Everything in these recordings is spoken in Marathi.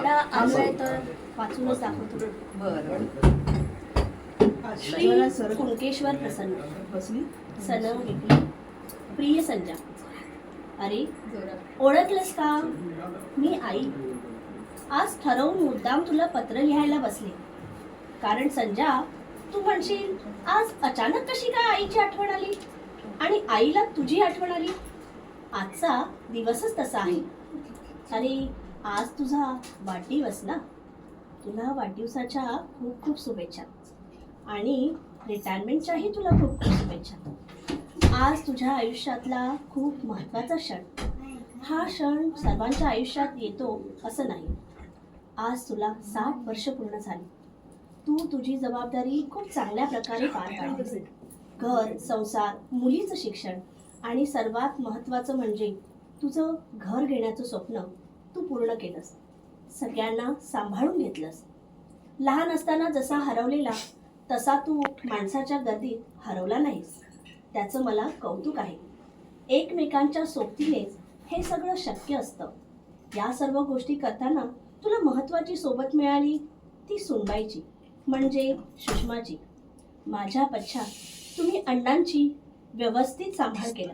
आलोय तर वाचूनच दाखवतो. बरं. श्री कुणकेश्वर प्रसन्न बसली सनम विकली प्रिय संजा. अरे ओळखलंस का? मी आई. आज ठरवून मुद्दाम तुला पत्र लिहायला बसले. कारण संजा, तू म्हणशील आज अचानक कशी काय आईची आठवण आली आणि आईला तुझी आठवण आली. आजचा दिवसच तसा आहे. अरे आज तुझा वाढदिवस ना. तुला वाढदिवसाच्या खूप खूप शुभेच्छा आणि रिटायरमेंटच्याही तुला खूप खूप शुभेच्छा. आज तुझ्या आयुष्यातला खूप महत्त्वाचा क्षण. हा क्षण सर्वांच्या आयुष्यात येतो असं नाही. आज तुला 60 वर्ष पूर्ण झाली. तू तुझी जबाबदारी खूप चांगल्या प्रकारे पार पाडलीस. घर, संसार, मुलीचं शिक्षण आणि सर्वात महत्त्वाचं म्हणजे तुझं घर घेण्याचं स्वप्न तू पूर्ण केलंस. सगळ्यांना सांभाळून घेतलंस. लहान असताना जसा हरवलेला तसा तू माणसाच्या गर्दीत हरवला नाहीस. त्याचं मला कौतुक आहे. एकमेकांच्या सोबतीनेच हे सगळं शक्य असतं. या सर्व गोष्टी करताना तुला महत्त्वाची सोबत मिळाली ती सुनबाईची, म्हणजे सुषमाची. माझ्या पश्चात तुम्ही अण्णांची व्यवस्थित सांभाळ केला.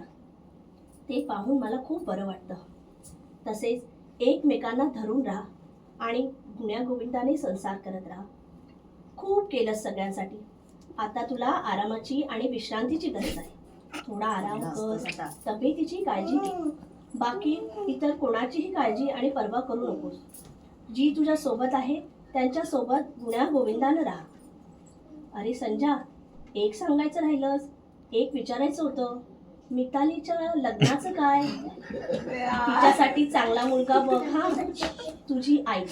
ते पाहून मला खूप बरं वाटतं. तसेच एकमेकांना धरून राहा आणि गुण्यागोविंदाने संसार करत राहा. खूप केलं सगळ्यांसाठी. आता तुला आरामाची आणि विश्रांतीची गरज आहे. थोडा आराम कर, तब्येतीची काळजी घे. बाकी इतर कोणाचीही काळजी आणि पर्वा करू नकोस. जी तुझ्या सोबत आहे त्यांच्यासोबत गुण्यागोविंदानं राहा. अरे संजा, एक सांगायचं राहिलंच, एक विचारायचं होतं. मितालीच्या लग्नाचं काय? तिच्यासाठी चांगला मुलगा बघ. हा, तुझी आई.